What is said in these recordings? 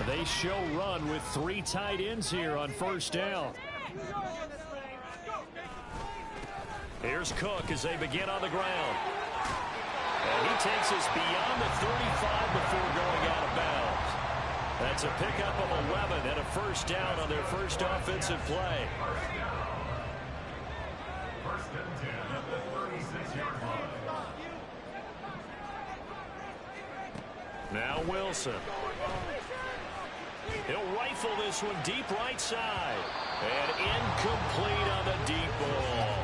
They show run with 3 tight ends here on first down. Here's Cook as they begin on the ground. And he takes us beyond the 35 before going out of bounds. That's a pickup of 11 and a first down on their first offensive play. First and 10 at the 36-yard line. Now Wilson. He'll rifle this one deep right side. And incomplete on the deep ball.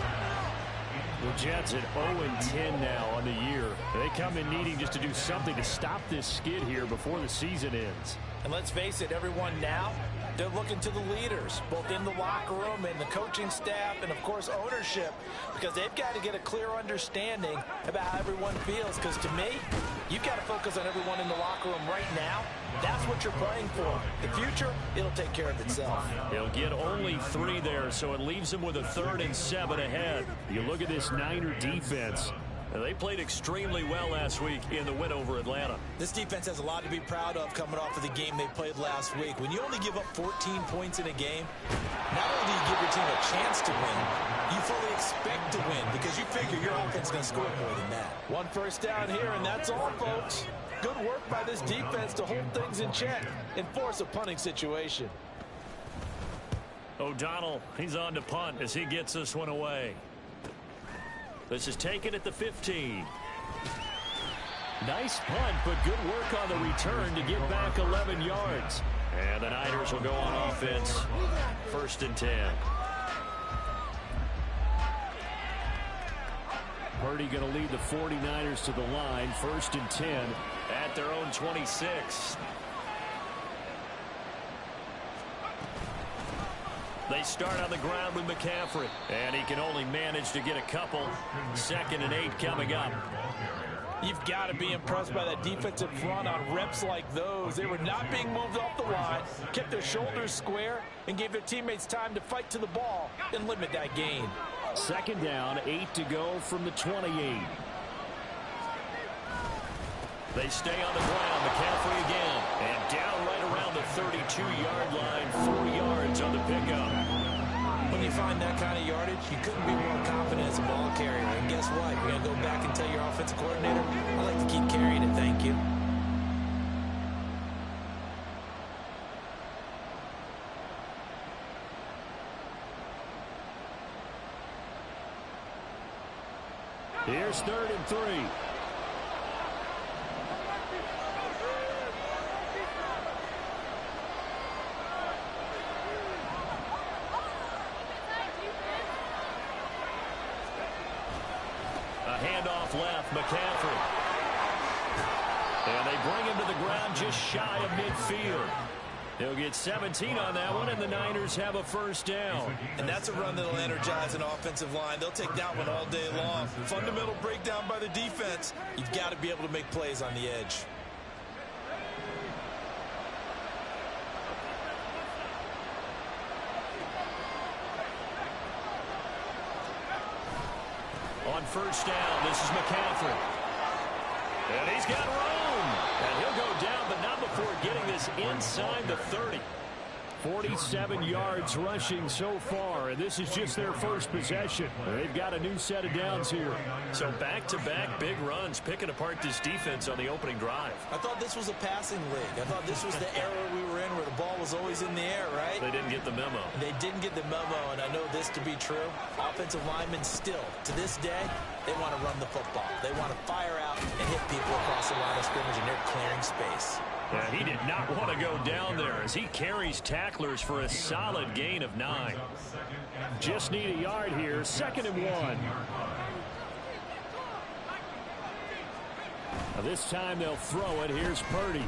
The Jets at 0-10 now on the year. They come in needing just to do something to stop this skid here before the season ends. And let's face it, everyone now, they're looking to the leaders, both in the locker room and the coaching staff and, of course, ownership, because they've got to get a clear understanding about how everyone feels. Because to me, you've got to focus on everyone in the locker room right now. That's what you're playing for. The future, it'll take care of itself. He'll get only 3 there, so it leaves him with a 3rd and 7 ahead. You look at this Niner defense. They played extremely well last week in the win over Atlanta. This defense has a lot to be proud of coming off of the game they played last week. When you only give up 14 points in a game, not only do you give your team a chance to win, you fully expect to win because you figure your offense is going to score more than that. 1 first down here, and that's all, folks. Good work by this defense to hold things in check and force a punting situation. O'Donnell, he's on to punt as he gets this one away. This is taken at the 15. Nice punt, but good work on the return to get back 11 yards. And the Niners will go on offense. 1st and 10. Purdy going to lead the 49ers to the line. 1st and 10 at their own 26. They start on the ground with McCaffrey. And he can only manage to get a couple. 2nd and 8 coming up. You've got to be impressed by that defensive front on reps like those. They were not being moved off the line, kept their shoulders square, and gave their teammates time to fight to the ball and limit that gain. 2nd down, 8 to go from the 28. They stay on the ground. McCaffrey again. And down right around the 32-yard line. 4 yards on the pickup. When you find that kind of yardage, you couldn't be more confident as a ball carrier. And guess what? You're going to go back and tell your offensive coordinator, I like to keep carrying it, thank you. Here's 3rd and 3. Handoff left, McCaffrey. And they bring him to the ground just shy of midfield. He'll get 17 on that one, and the Niners have a 1st down. And that's a run that'll energize an offensive line. They'll take that one all day long. Fundamental breakdown by the defense. You've got to be able to make plays on the edge. On 1st down, this is McCaffrey. And he's got room. And he'll go down, but not before getting this inside the 30. 47 yards rushing so far, and this is just their first possession. They've got a new set of downs here. So back-to-back big runs, picking apart this defense on the opening drive. I thought this was a passing league. I thought this was the era we were in where the ball was always in the air, right? They didn't get the memo. They didn't get the memo, and I know this to be true. Offensive linemen still, to this day, they want to run the football. They want to fire out and hit people across the line of scrimmage, and they're clearing space. Yeah, he did not want to go down there as he carries tacklers for a solid gain of 9. Just need a yard here. 2nd and 1. Now this time they'll throw it. Here's Purdy.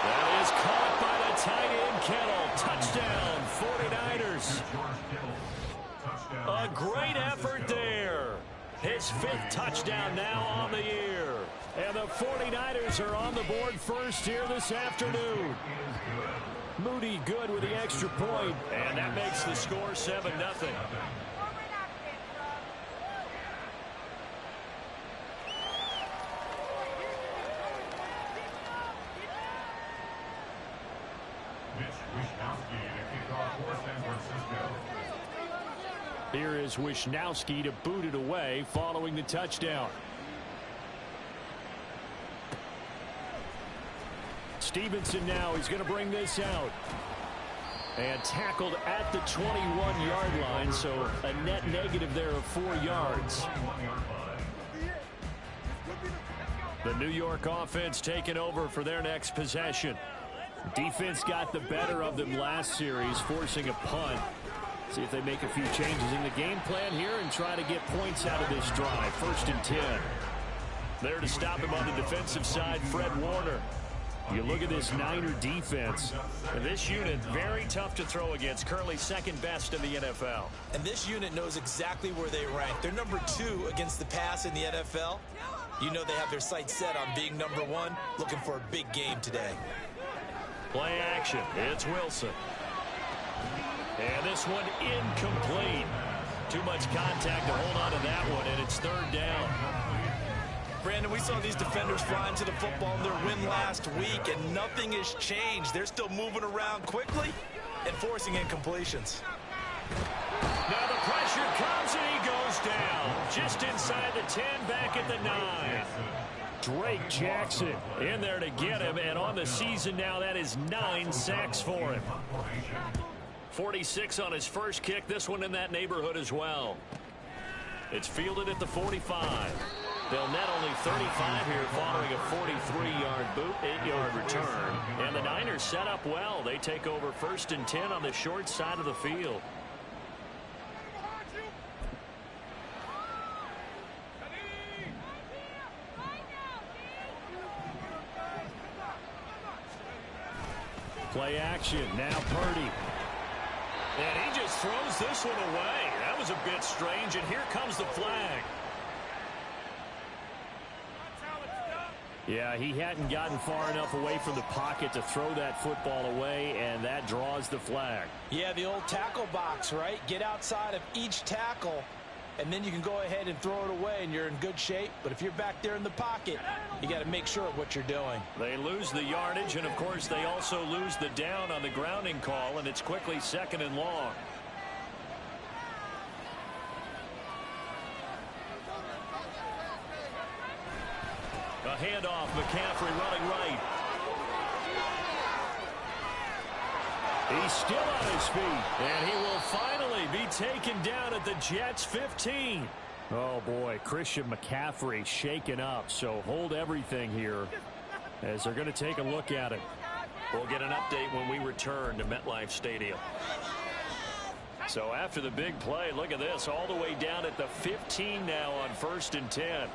That is caught by the tight end Kittle. Touchdown, 49ers. A great effort there. His 5th touchdown now on the year. And the 49ers are on the board first here this afternoon. Moody good with the extra point, and that makes the score 7-0. Here is Wisnowski to boot it away following the touchdown. Stevenson now, he's going to bring this out. And tackled at the 21-yard line, so a net negative there of 4 yards. The New York offense taking over for their next possession. Defense got the better of them last series, forcing a punt. See if they make a few changes in the game plan here and try to get points out of this drive. 1st and 10. There to stop him on the defensive side, Fred Warner. You look at this Niner defense. And this unit, very tough to throw against. Currently 2nd best in the NFL. And this unit knows exactly where they rank. They're number 2 against the pass in the NFL. You know they have their sights set on being number 1, looking for a big game today. Play action. It's Wilson. And this one incomplete. Too much contact to hold on to that one, and it's 3rd down. Brandon, we saw these defenders flying to the football in their win last week, and nothing has changed. They're still moving around quickly and forcing incompletions. Now the pressure comes, and he goes down. Just inside the 10, back at the 9. Drake Jackson in there to get him, and on the season now, that is 9 sacks for him. 46 on his first kick, this one in that neighborhood as well. It's fielded at the 45. They'll net only 35 here following a 43-yard boot, 8-yard return. And the Niners set up well. They take over 1st and 10 on the short side of the field. Play action, now Purdy. And he just throws this one away. That was a bit strange, and here comes the flag. Yeah, he hadn't gotten far enough away from the pocket to throw that football away, and that draws the flag. Yeah, the old tackle box, right? Get outside of each tackle, and then you can go ahead and throw it away, and you're in good shape. But if you're back there in the pocket, you got to make sure of what you're doing. They lose the yardage, and, of course, they also lose the down on the grounding call, and it's quickly 2nd and long. A handoff, McCaffrey running right. He's still on his feet, and he will finally be taken down at the Jets' 15. Oh, boy, Christian McCaffrey shaken up, so hold everything here as they're going to take a look at it. We'll get an update when we return to MetLife Stadium. So after the big play, look at this, all the way down at the 15 now on 1st and 10.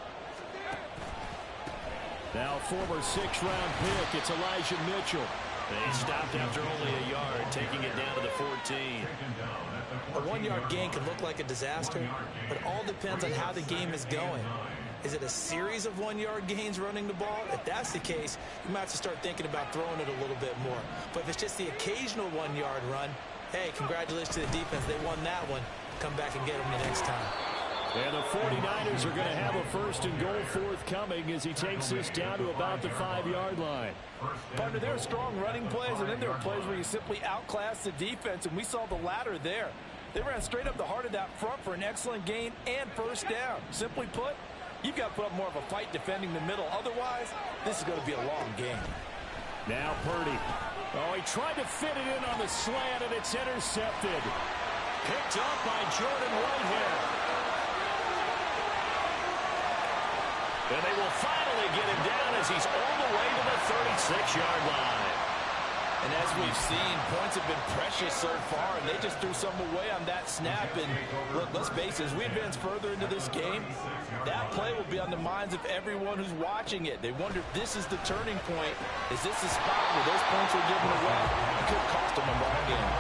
Now former 6th-round pick, it's Elijah Mitchell. They stopped after only a yard, taking it down to the 14. A 1-yard gain can look like a disaster, but it all depends on how the game is going. Is it a series of 1-yard gains running the ball? If that's the case, you might have to start thinking about throwing it a little bit more. But if it's just the occasional 1-yard run, hey, congratulations to the defense. They won that one. Come back and get them the next time. And the 49ers are going to have a 1st and goal forthcoming as he takes this down to about the 5-yard line. Partner, there are strong running plays, and then there are plays where you simply outclass the defense, and we saw the latter there. They ran straight up the heart of that front for an excellent gain and 1st down. Simply put, you've got to put up more of a fight defending the middle. Otherwise, this is going to be a long game. Now Purdy. Oh, he tried to fit it in on the slant, and it's intercepted. Picked up by Jordan Whitehead. And they will finally get him down as he's all the way to the 36-yard line. And as we've seen, points have been precious so far, and they just threw some away on that snap. And look, let's face it, as we advance further into this game, that play will be on the minds of everyone who's watching it. They wonder if this is the turning point. Is this the spot where those points are given away? It could cost them a ball game.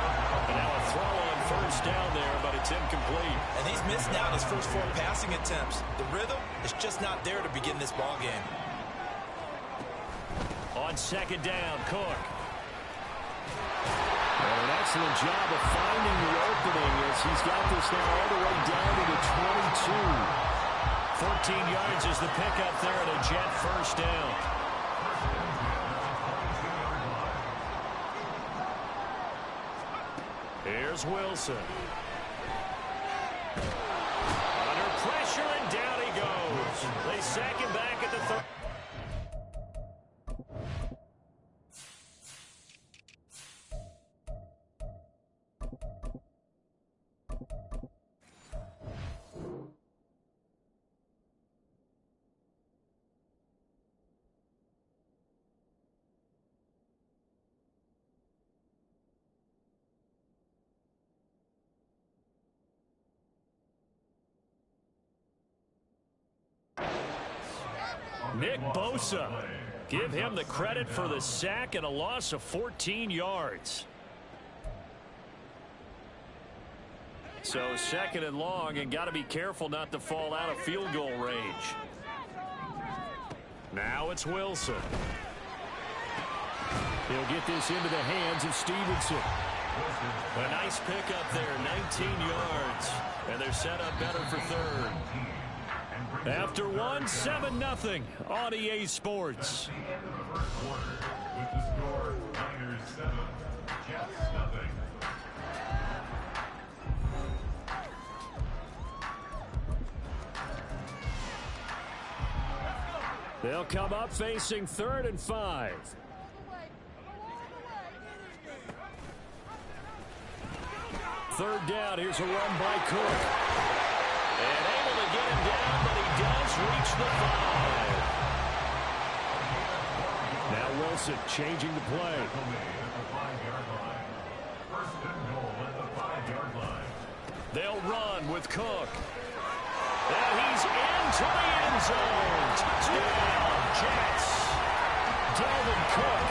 And now a throw on 1st down there, but it's incomplete. And he's missed now his first 4 passing attempts. The rhythm is just not there to begin this ball game. On 2nd down, Cook. And an excellent job of finding the opening as he's got this now all the way down to the 22. 14 yards is the pickup there at a Jet 1st down. Here's Wilson. Under pressure, and down he goes. They sack him back at the 30. Nick Bosa. Give him the credit for the sack and a loss of 14 yards. So 2nd and long, and got to be careful not to fall out of field goal range. Now it's Wilson. He'll get this into the hands of Stevenson. A nice pickup there, 19 yards. And they're set up better for 3rd. After 1, 7-0 on EA Sports. With the score, Niners 7, Jets nothing. They'll come up facing 3rd and 5. Third down. Here's a run by Cook. And able to get him down, but he does reach the 5. Now Wilson changing the play. They'll run with Cook. And he's into the end zone. Touchdown, Jets. Dalvin Cook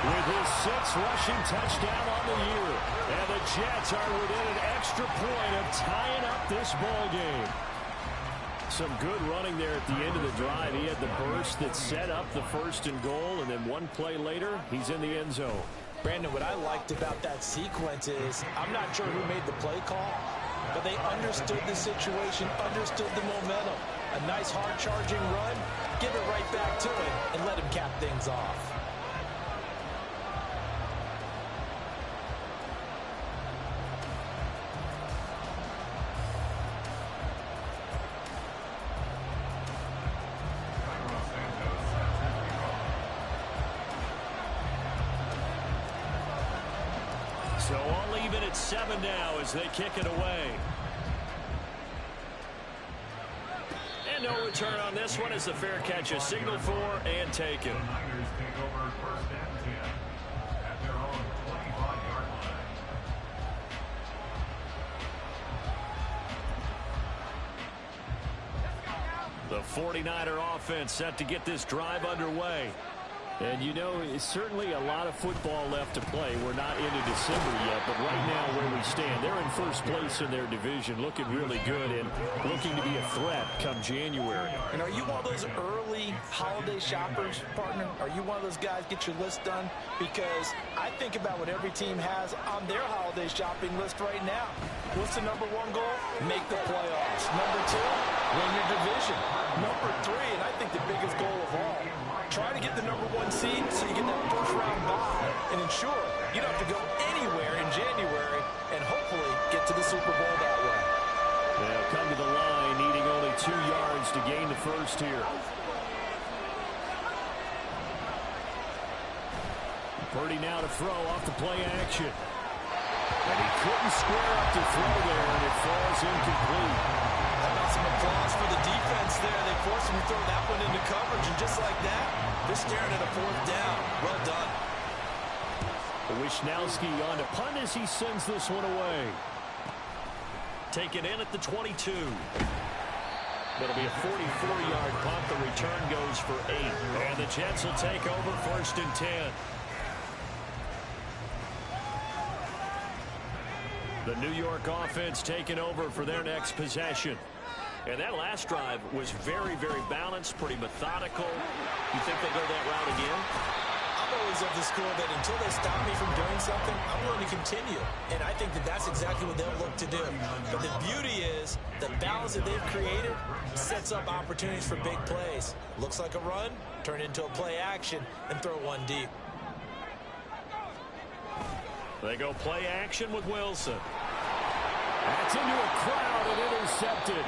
with his 6th rushing touchdown on the year. And the Jets are within an extra point of tying up this ball game. Some good running there at the end of the drive. He had the burst that set up the 1st and goal, and then one play later, he's in the end zone. Brandon, what I liked about that sequence is I'm not sure who made the play call, but they understood the situation, understood the momentum. A nice hard-charging run, give it right back to him, and let him cap things off. So all even at 7 now as they kick it away. And no return on this one as the fair catch is signaled for and taken. The Niners take over 1st and 10 at their own 25-yard line. The 49er offense set to get this drive underway. And, you know, it's certainly a lot of football left to play. We're not into December yet, but right now where we stand, they're in 1st place in their division, looking really good and looking to be a threat come January. And are you one of those early holiday shoppers, partner? Are you one of those guys get your list done? Because I think about what every team has on their holiday shopping list right now. What's the number 1 goal? Make the playoffs. Number 2, win your division. Number 3, and I think the biggest goal of all, try to get the number 1 seed so you get that 1st round bye and ensure you don't have to go anywhere in January and hopefully get to the Super Bowl that way. They'll come to the line needing only 2 yards to gain the 1st here. Purdy now to throw off the play action. And he couldn't square up to throw there, and it falls incomplete. Some applause for the defense there. They forced him to throw that one into coverage, and just like that, they're staring at a 4th down. Well done. Wishnowski on to punt as he sends this one away. Taken in at the 22. It'll be a 44-yard punt. The return goes for 8. And the Jets will take over 1st and 10. The New York offense taking over for their next possession. And that last drive was very, very balanced, pretty methodical. You think they go that route again? I'm always of the school that until they stop me from doing something, I'm willing to continue. And I think that that's exactly what they'll look to do. But the beauty is the balance that they've created sets up opportunities for big plays. Looks like a run, turn into a play action, and throw one deep. They go play action with Wilson. That's into a crowd and intercepted.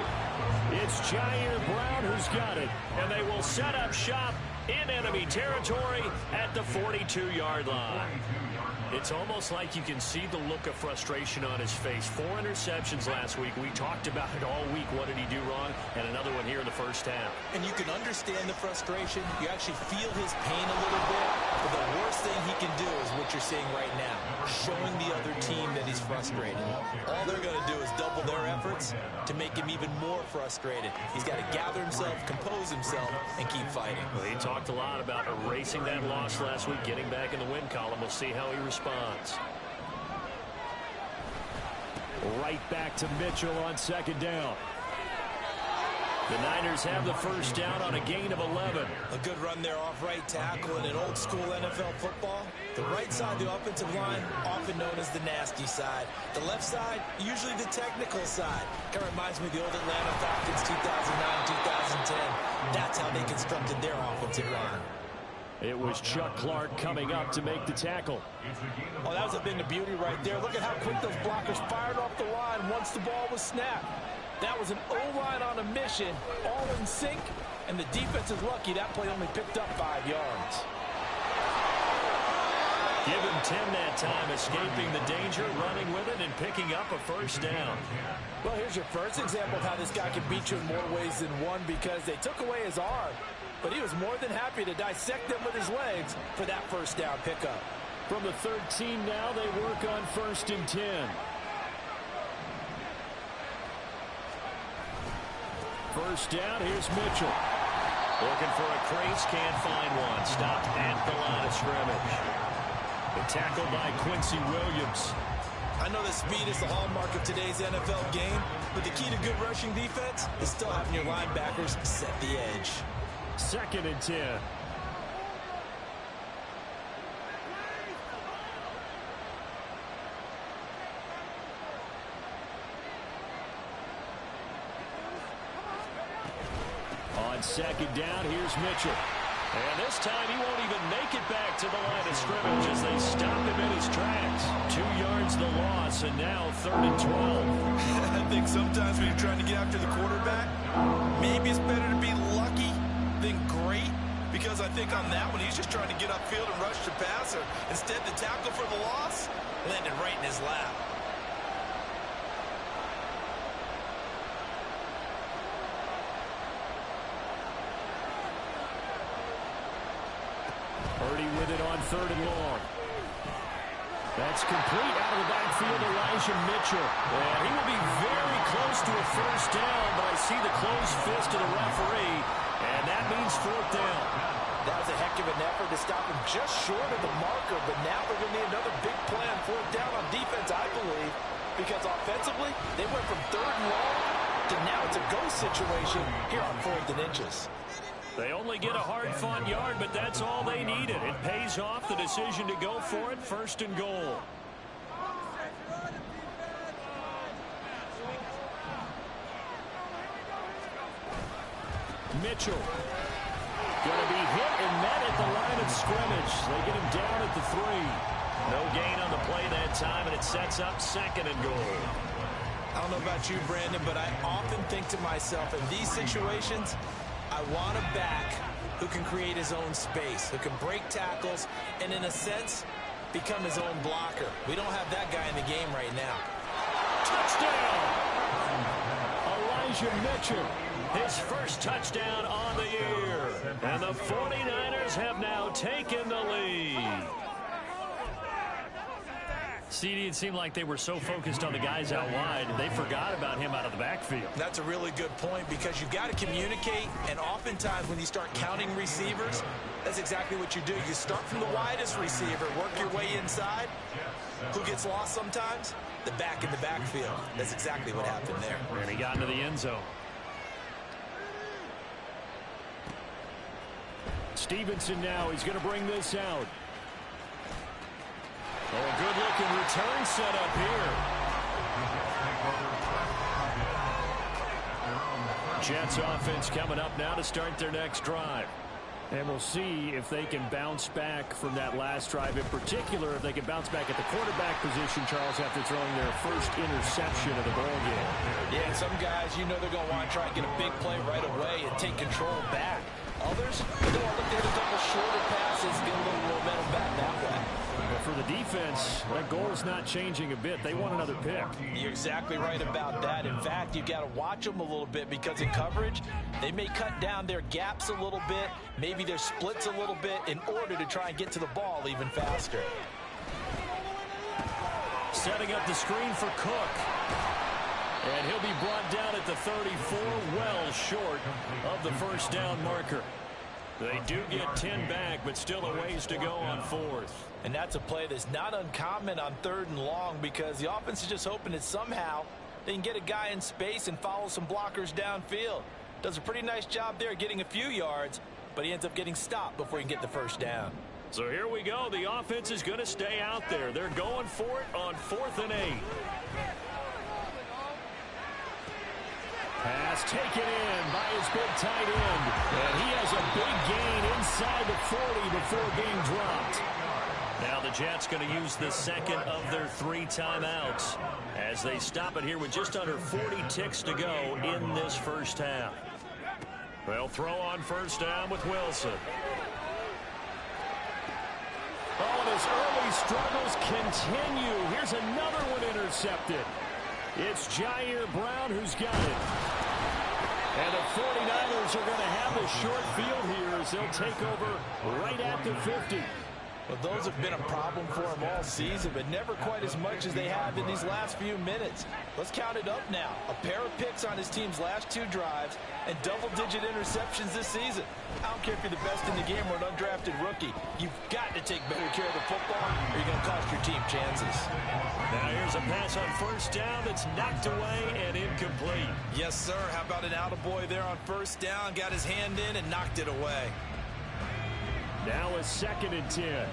It's Jair Brown who's got it. And they will set up shop in enemy territory at the 42-yard line. It's almost like you can see the look of frustration on his face. 4 interceptions last week. We talked about it all week. What did he do wrong? And another one here in the first half. And you can understand the frustration. You actually feel his pain a little bit. But the worst thing he can do is what you're seeing right now, showing the other team that he's frustrated. All they're going to do is double their efforts to make him even more frustrated. He's got to gather himself, compose himself, and keep fighting. Well, he talked a lot about erasing that loss last week, getting back in the win column. We'll see how he responds. Right back to Mitchell on second down. The Niners have the first down on a gain of 11. A good run there off right tackle in an old school NFL football. The right side of the offensive line, often known as the nasty side. The left side, usually the technical side. Kind of reminds me of the old Atlanta Falcons 2009-2010. That's how they constructed their offensive line. It was Chuck Clark coming up to make the tackle. Oh, that was a thing of beauty right there. Look at how quick those blockers fired off the line once the ball was snapped. That was an O-line on a mission, all in sync, and the defense is lucky that play only picked up 5 yards. Give him 10 that time, escaping the danger, running with it, and picking up a first down. Well, here's your first example of how this guy can beat you in more ways than one, because they took away his arm, but he was more than happy to dissect them with his legs for that first down pickup. From the 13 now, they work on 1st and 10. First down, here's Mitchell. Looking for a crease, can't find one. Stopped at the line of scrimmage. The tackle by Quincy Williams. I know that speed is the hallmark of today's NFL game, but the key to good rushing defense is still having your linebackers set the edge. 2nd and 10. On 2nd down, here's Mitchell. And this time he won't even make it back to the line of scrimmage as they stop him in his tracks. 2 yards the loss, and now 3rd and 12. I think sometimes when you're trying to get after the quarterback, maybe it's better to be lucky than great, because I think on that one he's just trying to get upfield and rush the passer. Instead, the tackle for the loss landed right in his lap. Purdy with it on 3rd and long. That's complete out of the backfield, Elijah Mitchell. And he will be very close to a first down, but I see the closed fist of the referee, and that means 4th down. That was a heck of an effort to stop him just short of the marker, but now they're going to need another big play on 4th down on defense, I believe, because offensively, they went from 3rd and long to now it's a go situation here on 4th and inches. They only get a hard-fought yard, but that's all they needed. It pays off the decision to go for it, 1st and goal. Mitchell. Going to be hit and met at the line of scrimmage. They get him down at the 3. No gain on the play that time, and it sets up 2nd and goal. I don't know about you, Brandon, but I often think to myself, in these situations, I want a back who can create his own space, who can break tackles, and in a sense, become his own blocker. We don't have that guy in the game right now. Touchdown! Elijah Mitchell, his first touchdown on the year. And the 49ers have now taken the lead. CD, it seemed like they were so focused on the guys out wide, they forgot about him out of the backfield. That's a really good point, because you've got to communicate, and oftentimes when you start counting receivers, that's exactly what you do. You start from the widest receiver, work your way inside. Who gets lost sometimes? The back in the backfield. That's exactly what happened there. And he got into the end zone. Stevenson now, he's going to bring this out. Oh, a good-looking return set up here. Jets offense coming up now to start their next drive. And we'll see if they can bounce back from that last drive. In particular, if they can bounce back at the quarterback position, Charles, after throwing their first interception of the ball game. Yeah, and some guys, you know they're going to want to try and get a big play right away and take control back. Others, they're going to look to hit a couple shorter passes, get a little momentum back that way. But for the defense, that goal is not changing a bit. They want another pick. You're exactly right about that. In fact, you've got to watch them a little bit because in coverage, they may cut down their gaps a little bit, maybe their splits a little bit in order to try and get to the ball even faster. Setting up the screen for Cook. And he'll be brought down at the 34, well short of the first down marker. They do get 10 back, but still a ways to go on fourth. And that's a play that's not uncommon on 3rd and long because the offense is just hoping that somehow they can get a guy in space and follow some blockers downfield. Does a pretty nice job there getting a few yards, but he ends up getting stopped before he can get the first down. So here we go. The offense is going to stay out there. They're going for it on 4th and 8. Pass taken in by his big tight end. And he has a big gain inside the 40 before being dropped. Now the Jets going to use the second of their 3 timeouts as they stop it here with just under 40 ticks to go in this first half. They'll throw on first down with Wilson. Oh, and his early struggles continue. Here's another one intercepted. It's Jair Brown who's got it. And the 49ers are going to have the short field here as they'll take over right at the 50. Well, those have been a problem for them all season, but never quite as much as they have in these last few minutes. Let's count it up now. A pair of picks on his team's last 2 drives and double-digit interceptions this season. I don't care if you're the best in the game or an undrafted rookie. You've got to take better care of the football or you're going to cost your team chances. Now here's a pass on first down that's knocked away and incomplete. Yes, sir. How about an attaboy there on first down? Got his hand in and knocked it away. Now a 2nd and 10.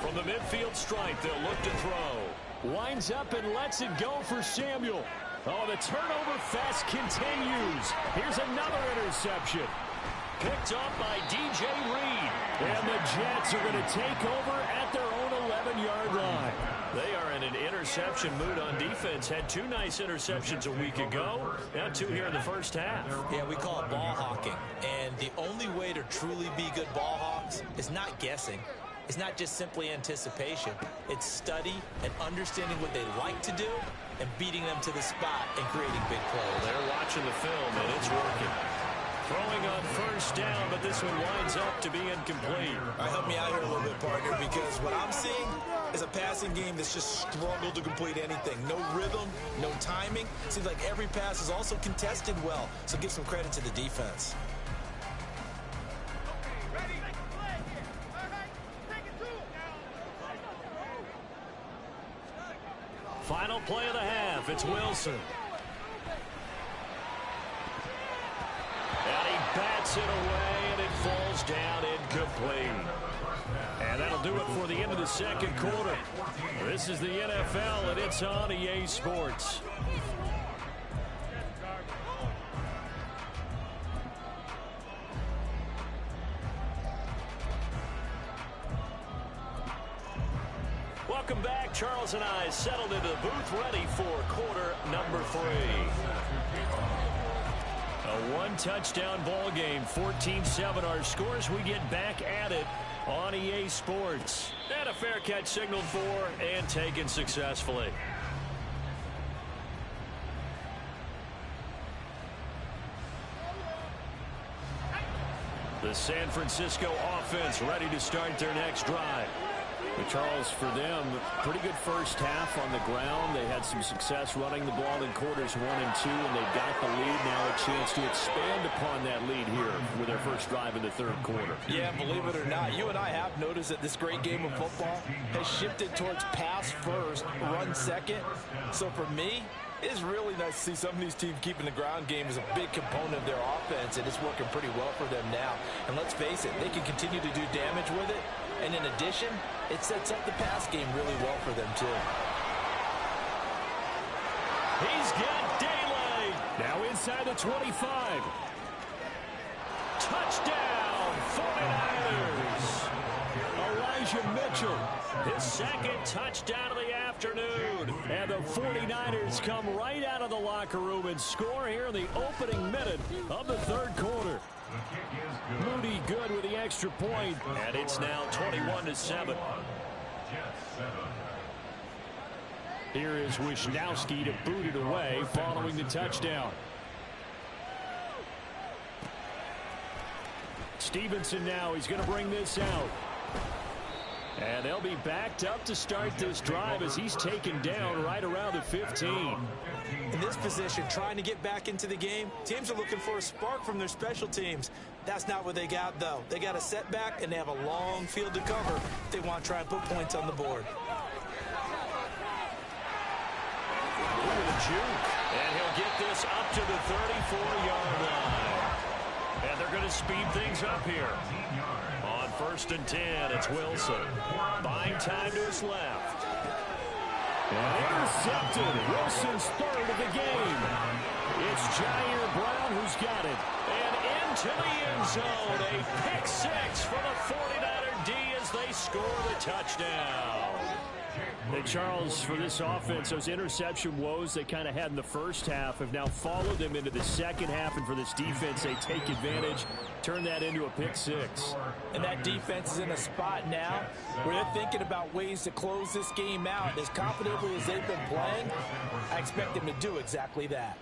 From the midfield stripe, they'll look to throw. Winds up and lets it go for Samuel. Oh, the turnover fest continues. Here's another interception. Picked up by DJ Reed. And the Jets are going to take over at their own 11-yard line. They are in an interception mood on defense. Had 2 nice interceptions a week ago. Now 2 here in the first half. Yeah, we call it ball hawking. And the only way to truly be good ball hawks is not guessing. It's not just simply anticipation. It's study and understanding what they like to do and beating them to the spot and creating big plays. They're watching the film, and it's working. Throwing on first down, but this one winds up to be incomplete. All right, help me out here a little bit, partner, because what I'm seeing is a passing game that's just struggled to complete anything. No rhythm, no timing. Seems like every pass is also contested well, so give some credit to the defense. Final play of the half. It's Wilson. And he bats it away, and it falls down incomplete. And that'll do it for the end of the second quarter. This is the NFL, and it's on EA Sports. Welcome back. Charles and I settled into the booth ready for quarter number 3. A 1-touchdown ball game, 14-7 our scores. We get back at it on EA Sports. And a fair catch signaled for and taken successfully. The San Francisco offense ready to start their next drive. But Charles, for them, pretty good first half on the ground. They had some success running the ball in quarters 1 and 2, and they got the lead. Now a chance to expand upon that lead here with their first drive in the third quarter. Yeah, believe it or not, you and I have noticed that this great game of football has shifted towards pass first, run second. So for me, it's really nice to see some of these teams keeping the ground game as a big component of their offense, and it's working pretty well for them now. And let's face it, they can continue to do damage with it. And in addition, it sets up the pass game really well for them, too. He's got daylight. Now inside the 25. Touchdown, 49ers. Elijah Mitchell, his second touchdown of the afternoon. And the 49ers come right out of the locker room and score here in the opening minute of the third quarter. Moody good with the extra point, and it's now 21-7. Here is Wisnowski to boot it away following the touchdown. Stevenson now, he's going to bring this out. And they'll be backed up to start this drive as he's taken down right around the 15. In this position, trying to get back into the game, teams are looking for a spark from their special teams. That's not what they got, though. They got a setback, and they have a long field to cover if they want to try and put points on the board. With a juke, and he'll get this up to the 34-yard line. And they're going to speed things up here. On 1st and 10, it's Wilson. Buying time to his left. And intercepted. Wilson's third of the game. It's Jair Brown who's got it. And into the end zone. A pick six for the 49er D as they score the touchdown. Hey, Charles, for this offense, those interception woes they kind of had in the first half have now followed them into the second half, and for this defense, they take advantage, turn that into a pick six. And that defense is in a spot now where they're thinking about ways to close this game out. As confidently as they've been playing, I expect them to do exactly that.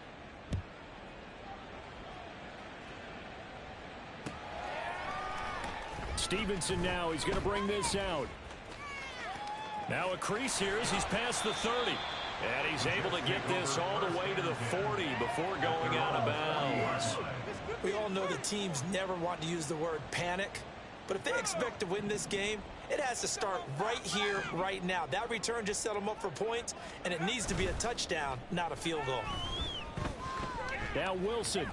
Stevenson now, he's going to bring this out. Now a crease here as he's past the 30. And he's able to get this all the way to the 40 before going out of bounds. We all know the teams never want to use the word panic. But if they expect to win this game, it has to start right here, right now. That return just set them up for points, and it needs to be a touchdown, not a field goal. Now Wilson.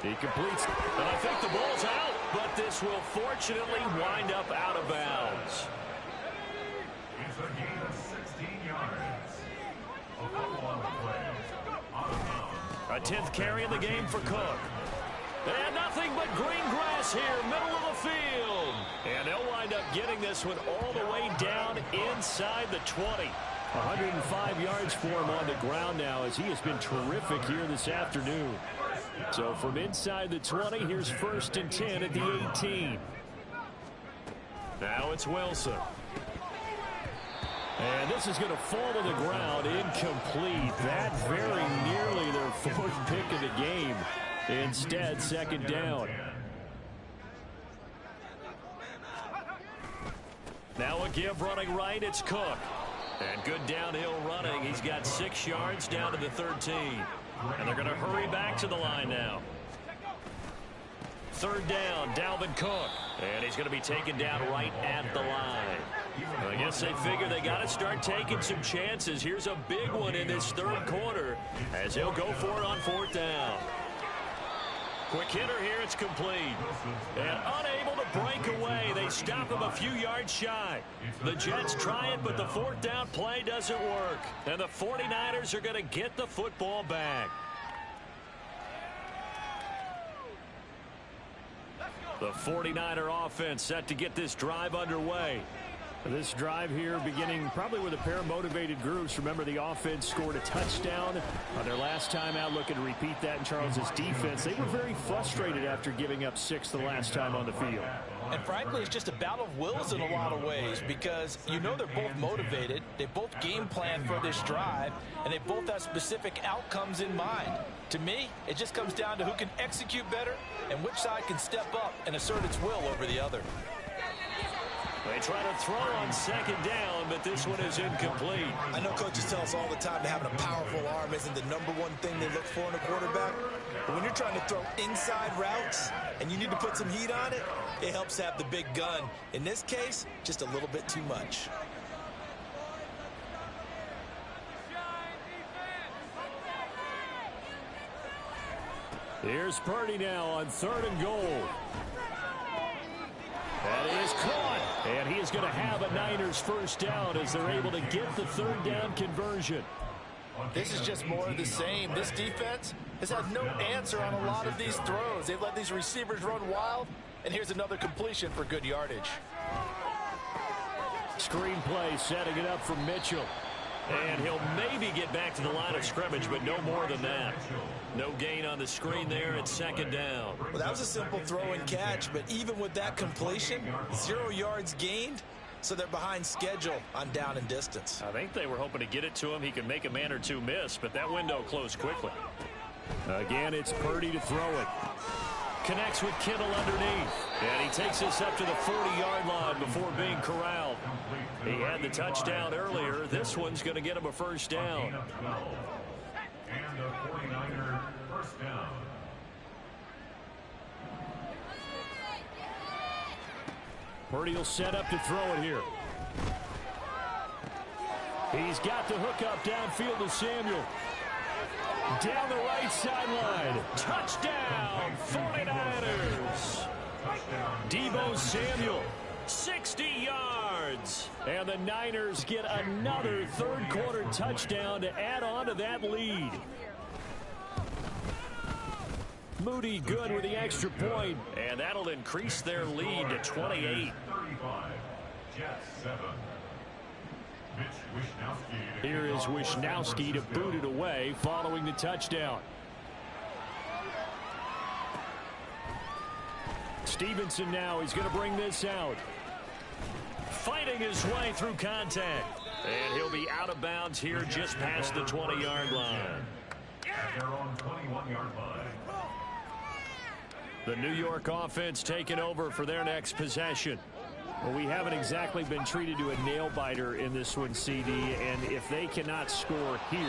He completes. And I think the ball's out, but this will fortunately wind up out of bounds. It's a gain of 16 yards. A fumble on the play. Out of bounds. A 10th carry in the game for Cook. And nothing but green grass here, middle of the field. And they'll wind up getting this one all the way down inside the 20. 105 yards for him on the ground now as he has been terrific here this afternoon. So from inside the 20, here's 1st and 10 at the 18. Now it's Wilson. And this is going to fall to the ground, incomplete. That very nearly their 4th pick of the game. Instead, 2nd down. Now a give running right, it's Cook. And good downhill running. He's got 6 yards down to the 13. And they're going to hurry back to the line now. 3rd down, Dalvin Cook. And he's going to be taken down right at the line. I guess they figure they got to start taking some chances. Here's a big one in this 3rd quarter as he'll go for it on 4th down. Quick hitter here, it's complete. And unable to break away. They stop him a few yards shy. The Jets try it, but the 4th down play doesn't work. And the 49ers are going to get the football back. The 49er offense set to get this drive underway. This drive here beginning probably with a pair of motivated groups. Remember, the offense scored a touchdown on their last time out, looking to repeat that in Charles's defense. They were very frustrated after giving up 6 the last time on the field. And frankly, it's just a battle of wills in a lot of ways because you know they're both motivated. They both game plan for this drive, and they both have specific outcomes in mind. To me, it just comes down to who can execute better and which side can step up and assert its will over the other. They try to throw on 2nd down, but this one is incomplete. I know coaches tell us all the time that having a powerful arm isn't the #1 thing they look for in a quarterback. But when you're trying to throw inside routes and you need to put some heat on it, it helps have the big gun. In this case, just a little bit too much. Here's Purdy now on 3rd and goal. That is caught. And he is going to have a Niners 1st down as they're able to get the 3rd down conversion. This is just more of the same. This defense has had no answer on a lot of these throws. They've let these receivers run wild, and here's another completion for good yardage. Screenplay setting it up for Mitchell. And he'll maybe get back to the line of scrimmage, but no more than that. No gain on the screen there at second down. Well, that was a simple throw and catch, but even with that completion, 0 yards gained, so they're behind schedule on down and distance. I think they were hoping to get it to him. He could make a man or two miss, but that window closed quickly. Again, it's Purdy to throw it. Connects with Kittle underneath. And he takes this up to the 40-yard line before being corralled. He had the touchdown earlier. This one's going to get him a first down. And a 49er first down. Purdy will set up to throw it here. He's got the hook up downfield to Samuel. Down the right sideline. Touchdown, 49ers. Deebo Samuel, 60 yards. And the Niners get another third-quarter touchdown to add on to that lead. Moody good with the extra point, and that'll increase their lead to 28. 35, Jets 7. Here is Wishnowski to boot it away following the touchdown. Stevenson now, he's going to bring this out. Fighting his way through contact. And he'll be out of bounds here just past the 20-yard line. At their own 21-yard line. The New York offense taking over for their next possession. Well, we haven't exactly been treated to a nail-biter in this one, CD, and if they cannot score here,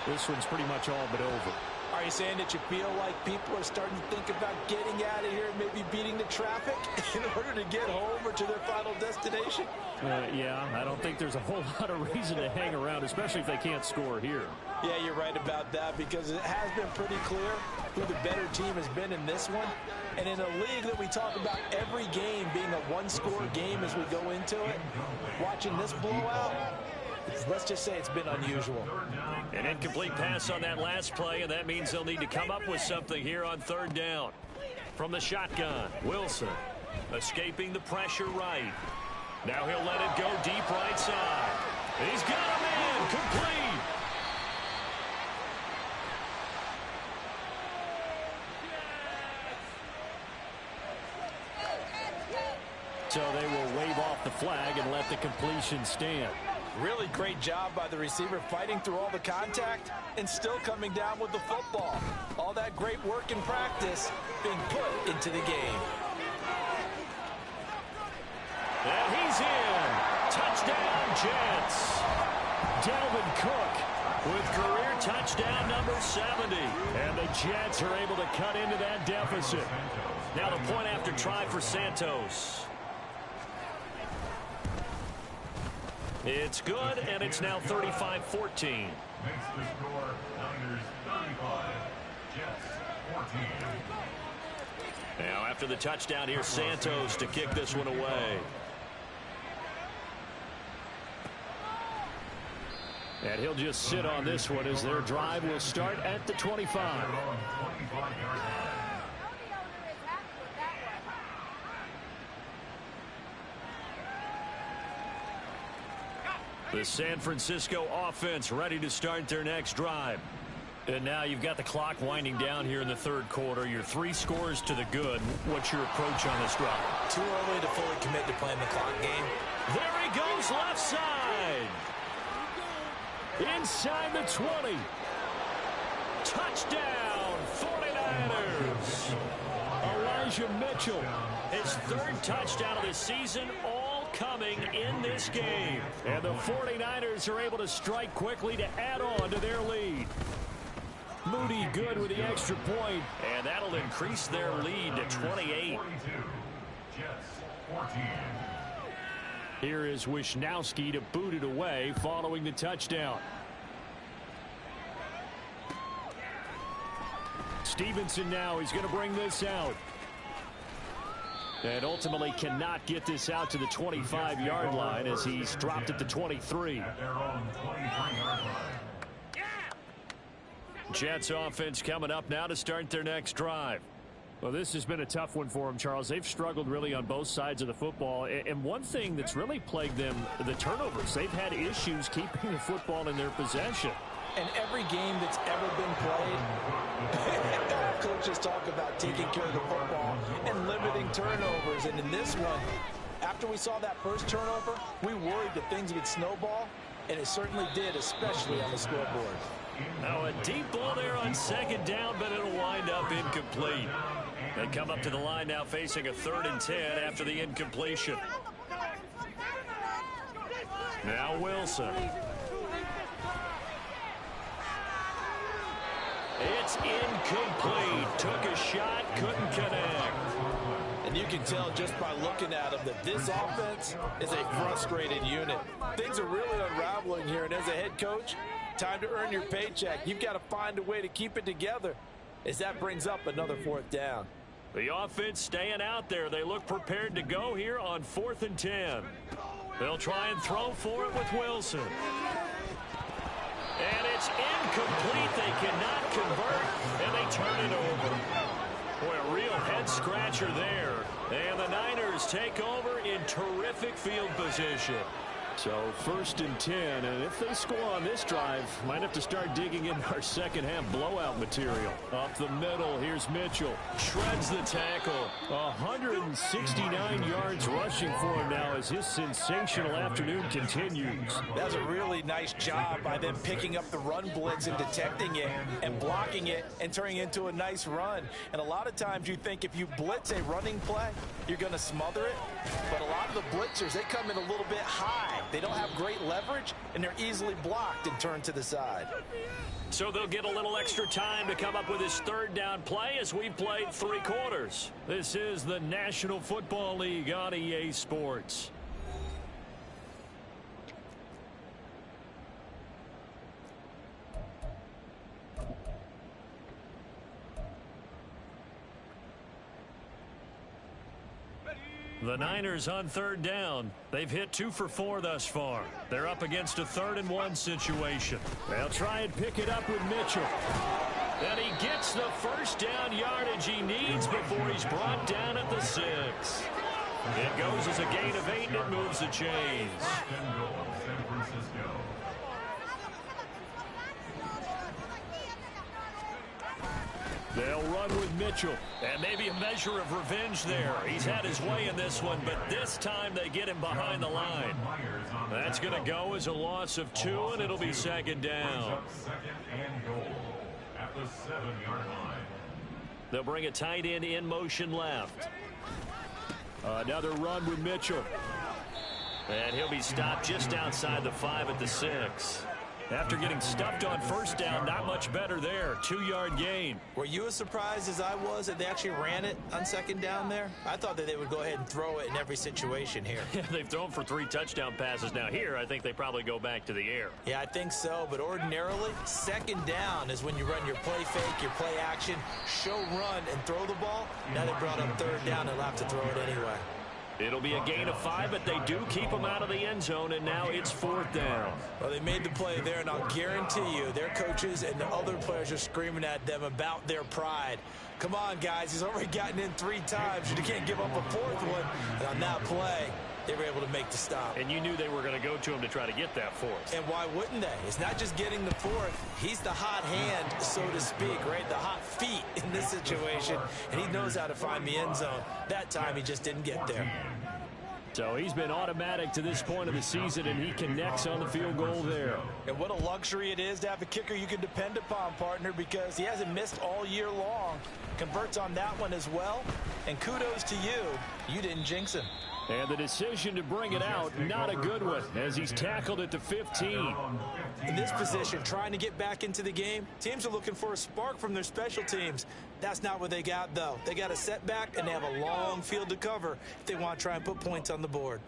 this one's pretty much all but over. Are you saying that you feel like people are starting to think about getting out of here and maybe beating the traffic in order to get home or to their final destination? Yeah, I don't think there's a whole lot of reason to hang around, especially if they can't score here. Yeah, you're right about that, because it has been pretty clear who the better team has been in this one. And in a league that we talk about every game being a one-score game as we go into it, watching this blowout, let's just say it's been unusual. An incomplete pass on that last play, and that means they'll need to come up with something here on third down. From the shotgun, Wilson escaping the pressure right. Now he'll let it go deep right side. He's got a man, complete. So they will wave off the flag and let the completion stand. Really great job by the receiver fighting through all the contact and still coming down with the football. All that great work in practice being put into the game. And he's in. Touchdown, Jets. Dalvin Cook with career touchdown number 70. And the Jets are able to cut into that deficit. Now the point after try for Santos. It's good, and it's now 35-14. Makes the score Niners 35, Jets 14. Now after the touchdown here, Santos to kick this one away. And he'll just sit on this one as their drive will start at the 25. The San Francisco offense ready to start their next drive. And now you've got the clock winding down here in the third quarter. Your 3 scores to the good. What's your approach on this drive? Too early to fully commit to playing the clock game. There he goes left side. Inside the 20. Touchdown, 49ers. Elijah Mitchell, his 3rd touchdown of the season, all coming in this game. And the 49ers are able to strike quickly to add on to their lead. Moody good with the extra point, and that'll increase their lead to 28. Here is Wishnowski to boot it away following the touchdown. Stevenson now, he's going to bring this out. And ultimately cannot get this out to the 25-yard line as he's dropped at the 23. At their own 23-yard line. Jets offense coming up now to start their next drive. Well, this has been a tough one for them, Charles. They've struggled really on both sides of the football. And one thing that's really plagued them, the turnovers. They've had issues keeping the football in their possession. And every game that's ever been played, coaches talk about taking care of the football and limiting turnovers. And in this one, after we saw that first turnover, we worried that things would snowball, and it certainly did, especially on the scoreboard. Now a deep ball there on second down, but it'll wind up incomplete. They come up to the line now facing a 3rd and 10 after the incompletion. Now Wilson. It's incomplete. Took a shot, couldn't connect. And you can tell just by looking at them that this offense is a frustrated unit. Things are really unraveling here, and as a head coach, time to earn your paycheck. You've got to find a way to keep it together as that brings up another 4th down. The offense staying out there. They look prepared to go here on 4th and 10. They'll try and throw for it with Wilson. And it's incomplete. They cannot convert, and they turn it over. Boy, a real head-scratcher there. And the Niners take over in terrific field position. So 1st and 10, and if they score on this drive, might have to start digging in our second-half blowout material. Up the middle, here's Mitchell. Shreds the tackle. 169 yards rushing for him now as his sensational afternoon continues. That's a really nice job by them picking up the run blitz and detecting it and blocking it and turning it into a nice run. And a lot of times you think if you blitz a running play, you're going to smother it. But a lot of the blitzers, they come in a little bit high. They don't have great leverage, and they're easily blocked and turned to the side. So they'll get a little extra time to come up with his 3rd down play as we've played 3 quarters. This is the National Football League on EA Sports. The Niners on 3rd down. They've hit 2 for 4 thus far. They're up against a 3rd and 1 situation. They'll try and pick it up with Mitchell. And he gets the 1st down yardage he needs before he's brought down at the 6. It goes as a gain of 8, and it moves the chains. They'll run with Mitchell. And maybe a measure of revenge there. He's had his way in this one, but this time they get him behind the line. That's going to go as a loss of 2, and it'll be 2nd down. At the 7-yard line. They'll bring a tight end in motion left. Another run with Mitchell. And he'll be stopped just outside the 5 at the 6. After getting stuffed on 1st down, not much better there. 2-yard gain. Were you as surprised as I was that they actually ran it on 2nd down there? I thought that they would go ahead and throw it in every situation here. Yeah, they've thrown for 3 touchdown passes. Now here, I think they probably go back to the air. Yeah, I think so. But ordinarily, 2nd down is when you run your play fake, your play action, show run, and throw the ball. Now they brought up 3rd down. They'll have to throw it anyway. It'll be a gain of 5, but they do keep him out of the end zone, and now it's 4th down. Well, they made the play there, and I'll guarantee you their coaches and the other players are screaming at them about their pride. Come on, guys. He's already gotten in 3 times. You can't give up a 4th one. And on that play, they were able to make the stop. And you knew they were going to go to him to try to get that 4th. And why wouldn't they? It's not just getting the 4th. He's the hot hand, so to speak, right? The hot feet in this situation. And he knows how to find the end zone. That time, he just didn't get there. So he's been automatic to this point of the season, and he connects on the field goal there. And what a luxury it is to have a kicker you can depend upon, partner, because he hasn't missed all year long. Converts on that one as well. And kudos to you. You didn't jinx him. And the decision to bring it out, not a good one, as he's tackled at the 15. In this position, trying to get back into the game, teams are looking for a spark from their special teams. That's not what they got, though. They got a setback, and they have a long field to cover if they want to try and put points on the board.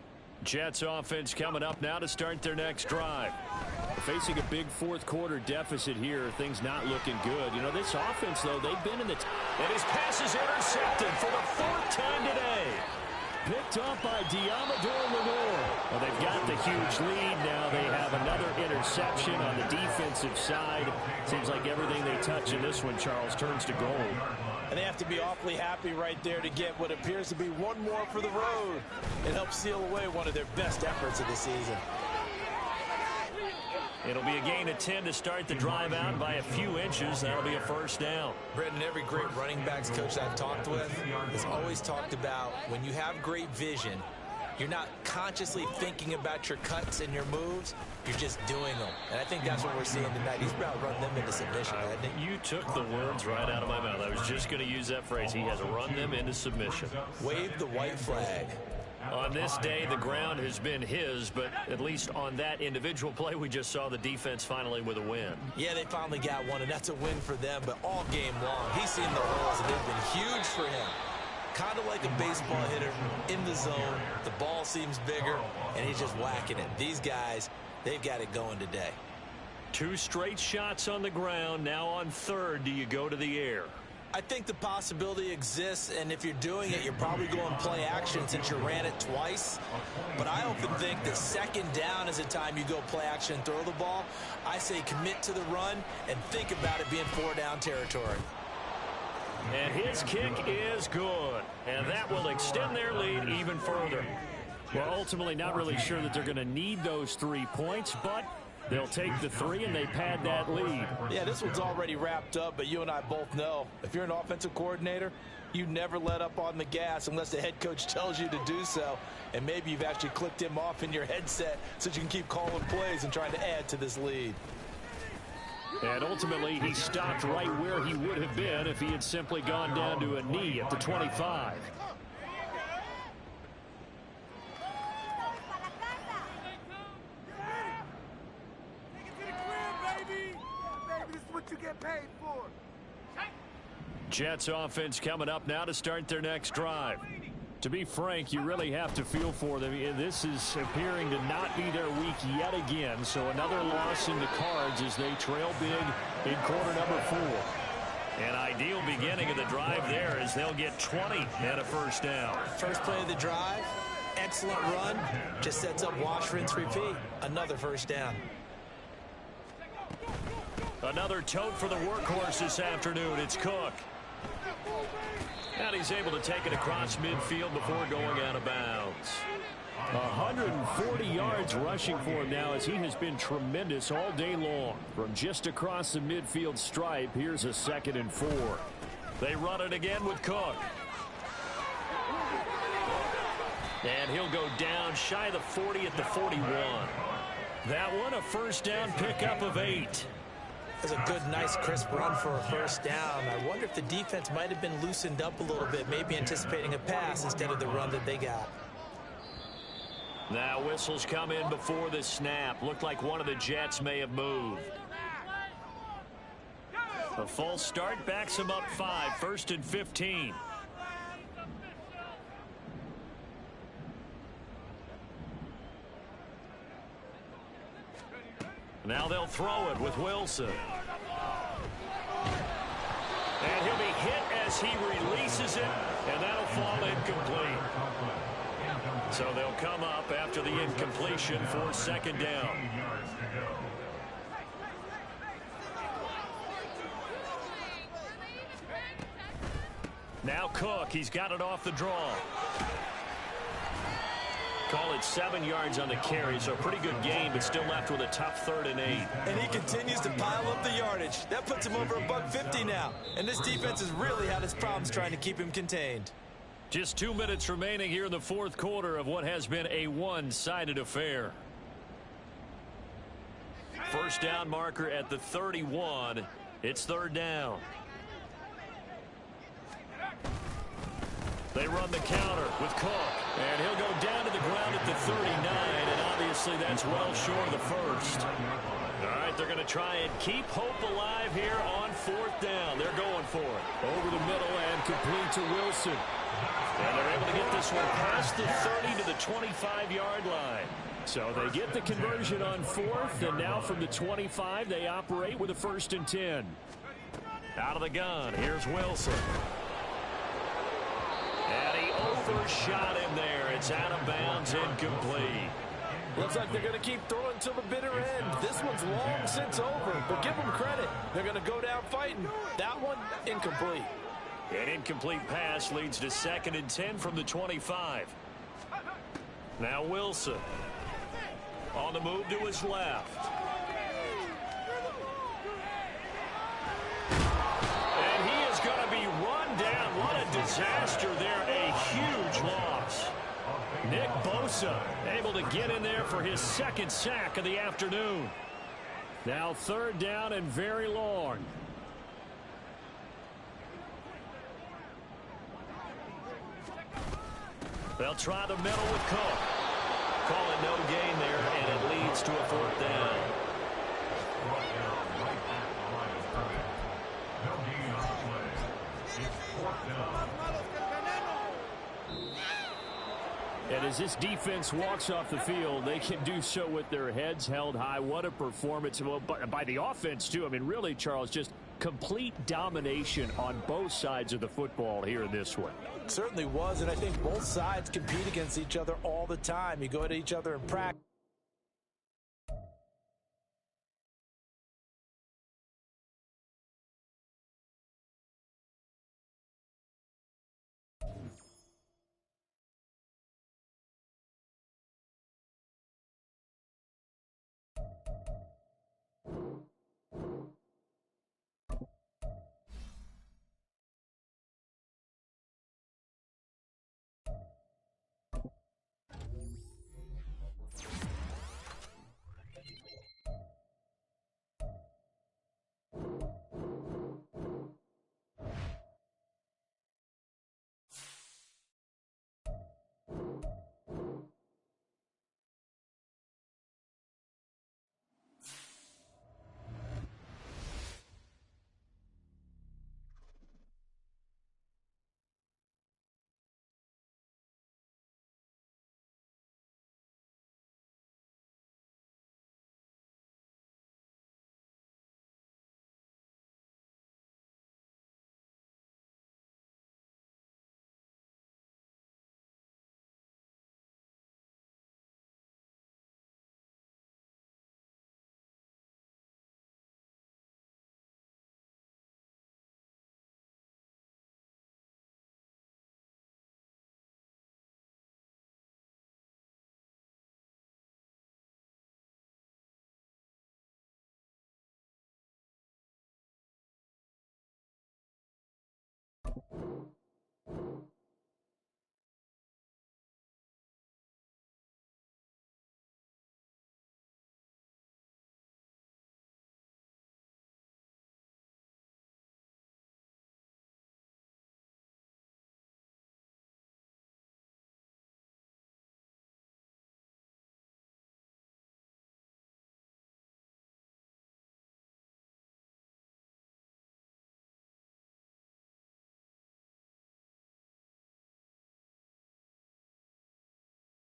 Jets offense coming up now to start their next drive. Facing a big 4th quarter deficit here, things not looking good. You know, this offense, though, they've been in the... And his pass is intercepted for the 4th time today. picked up by Diamador Lenore. Well, they've got the huge lead. Now they have another interception on the defensive side. Seems like everything they touch in this one, Charles, turns to gold. And they have to be awfully happy right there to get what appears to be one more for the road. It helps seal away one of their best efforts of the season. It'll be a gain of 10 to start the drive out by a few inches. That'll be a first down. Brendan, every great running backs coach I've talked with has always talked about when you have great vision, you're not consciously thinking about your cuts and your moves. You're just doing them. And I think that's what we're seeing tonight. He's about to run them into submission, hasn't he? You took the words right out of my mouth. I was just going to use that phrase. He has run them into submission. Wave the white flag. On this day, the ground has been his, but at least on that individual play, we just saw the defense finally with a win. Yeah, they finally got one, and that's a win for them, but all game long, he's seen the holes, and they've been huge for him. Kind of like a baseball hitter in the zone. The ball seems bigger, and he's just whacking it. These guys, they've got it going today. 2 straight shots on the ground. Now on third, do you go to the air? I think the possibility exists, and if you're doing it, you're probably going play action since you ran it twice. But I often think that second down is a time you go play action and throw the ball. I say commit to the run and think about it being 4-down territory. And his kick is good, and that will extend their lead even further. We're ultimately not really sure that they're going to need those 3 points, but they'll take the 3 and they pad that lead. Yeah, this one's already wrapped up, but you and I both know if you're an offensive coordinator, you never let up on the gas unless the head coach tells you to do so. And maybe you've actually clicked him off in your headset so you can keep calling plays and trying to add to this lead. And ultimately, he stopped right where he would have been if he had simply gone down to a knee at the 25. Jets offense coming up now to start their next drive. To be frank, you really have to feel for them. This is appearing to not be their week yet again. So another loss in the cards as they trail big in quarter number 4. An ideal beginning of the drive there as they'll get 20 and a first down. First play of the drive, excellent run. Just sets up wash, rinse, repeat. Another first down. Another tote for the workhorse this afternoon. It's Cook. And he's able to take it across midfield before going out of bounds. 140 yards rushing for him now as he has been tremendous all day long. From just across the midfield stripe, here's a 2nd and 4. They run it again with Cook. And he'll go down shy of the 40 at the 41. That one a first down pickup of 8. It was a good, nice, crisp run for a first down. I wonder if the defense might have been loosened up a little bit, maybe anticipating a pass instead of the run that they got. Now whistles come in before the snap. Looked like one of the Jets may have moved. A false start backs him up 5, 1st and 15. Now they'll throw it with Wilson. And he'll be hit as he releases it, and that'll fall incomplete. So they'll come up after the incompletion for 2nd down. Now Cook, he's got it off the draw. Call it 7 yards on the carry, so a pretty good game, but still left with a tough 3rd and 8. And he continues to pile up the yardage. That puts him over $150 now. And this defense has really had its problems trying to keep him contained. Just 2 minutes remaining here in the 4th quarter of what has been a one-sided affair. First down marker at the 31. It's 3rd down. They run the counter with Cook, and he'll go down to the ground at the 39, and obviously that's well short of the first. All right, they're going to try and keep hope alive here on 4th down. They're going for it. Over the middle and complete to Wilson. And they're able to get this one past the 30 to the 25-yard line. So they get the conversion on 4th, and now from the 25, they operate with a 1st and 10. Out of the gun, here's Wilson. And he overshot him there. It's out of bounds, incomplete. Looks like they're going to keep throwing till the bitter end. This one's long since over, but give them credit. They're going to go down fighting. That one, incomplete. An incomplete pass leads to 2nd and 10 from the 25. Now Wilson. On the move to his left. And he is going to be run down. What a disaster there. A huge loss. Nick Bosa able to get in there for his 2nd sack of the afternoon. Now 3rd down and very long. They'll try the middle with Cook. Call it no gain there, and it leads to a 4th down. No gain on the play. It's 4th down. And as this defense walks off the field, they can do so with their heads held high. What a performance by the offense, too. I mean, really, Charles, just complete domination on both sides of the football here in this one. Certainly was, and I think both sides compete against each other all the time. You go at each other in practice.